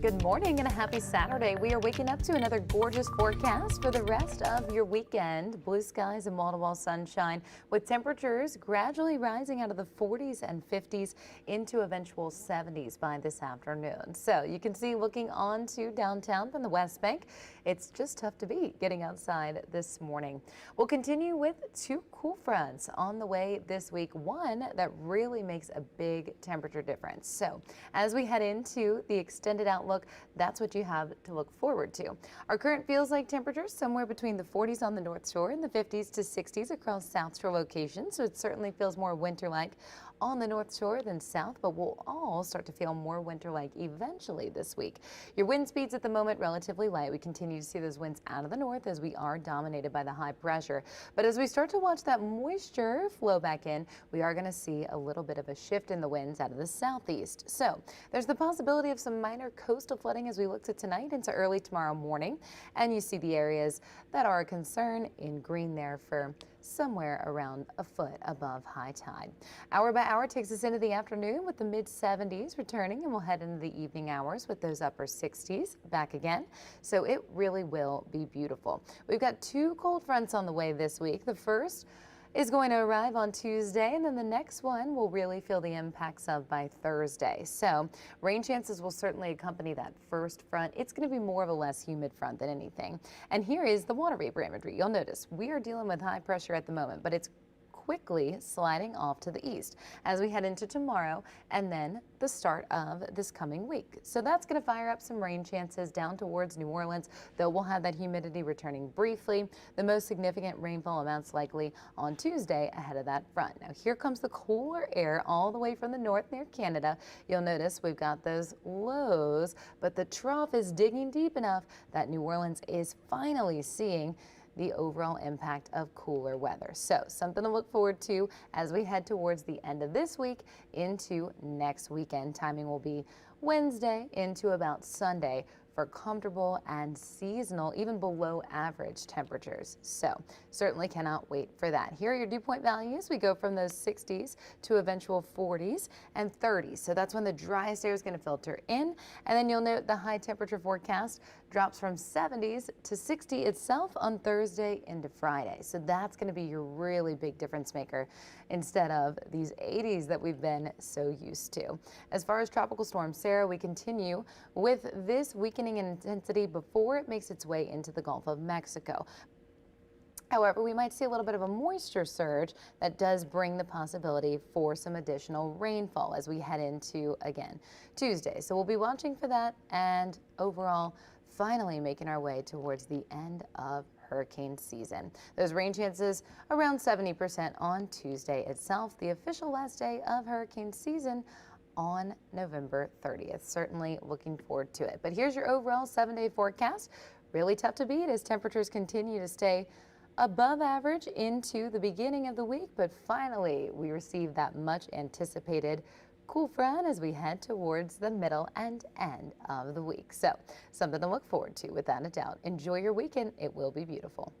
Good morning and a happy Saturday. We are waking up to another gorgeous forecast for the rest of your weekend. Blue skies and wall-to-wall sunshine with temperatures gradually rising out of the 40s and 50s into eventual 70s by this afternoon. So you can see looking on to downtown from the West Bank, it's just tough to beat getting outside this morning. We'll continue with two cool fronts on the way this week, one that really makes a big temperature difference. So as we head into the extended outlook, that's what you have to look forward to. Our current feels like temperatures somewhere between the 40s on the North Shore and the 50s to 60s across South Shore locations. So it certainly feels more winter-like on the North Shore than South, but we'll all start to feel more winter-like eventually this week. Your wind speeds at the moment relatively light. We continue to see those winds out of the north as we are dominated by the high pressure. But as we start to watch that moisture flow back in, we are going to see a little bit of a shift in the winds out of the southeast. So there's the possibility of some minor coastal flooding as we look to tonight into early tomorrow morning. And you see the areas that are a concern in green there for somewhere around a foot above high tide. Hour by hour takes us into the afternoon with the mid 70s returning, and we'll head into the evening hours with those upper 60s back again. So it really will be beautiful. We've got two cold fronts on the way this week. The first is going to arrive on Tuesday, and then the next one we'll really feel the impacts of by Thursday. So rain chances will certainly accompany that first front. It's going to be more of a less humid front than anything. And here is the water vapor imagery. You'll notice we are dealing with high pressure at the moment, but it's quickly sliding off to the east as we head into tomorrow and then the start of this coming week. So that's going to fire up some rain chances down towards New Orleans, though we'll have that humidity returning briefly. The most significant rainfall amounts likely on Tuesday ahead of that front. Now here comes the cooler air all the way from the north near Canada. You'll notice we've got those lows, but the trough is digging deep enough that New Orleans is finally seeing the overall impact of cooler weather. So something to look forward to as we head towards the end of this week into next weekend. Timing will be Wednesday into about Sunday for comfortable and seasonal, even below average temperatures. So certainly cannot wait for that. Here are your dew point values. We go from those 60s to eventual 40s and 30s. So that's when the driest air is going to filter in. And then you'll note the high temperature forecast drops from 70s to 60 itself on Thursday into Friday. So that's going to be your really big difference maker instead of these 80s that we've been so used to. As far as Tropical Storm Sarah, we continue with this weakening in intensity before it makes its way into the Gulf of Mexico. However, we might see a little bit of a moisture surge that does bring the possibility for some additional rainfall as we head into, again, Tuesday. So we'll be watching for that and overall finally making our way towards the end of hurricane season. Those rain chances around 70% on Tuesday itself, the official last day of hurricane season on November 30th. Certainly looking forward to it. But here's your overall 7-day forecast. Really tough to beat as temperatures continue to stay above average into the beginning of the week, but finally we receive that much anticipated cool front as we head towards the middle and end of the week. So something to look forward to without a doubt. Enjoy your weekend. It will be beautiful.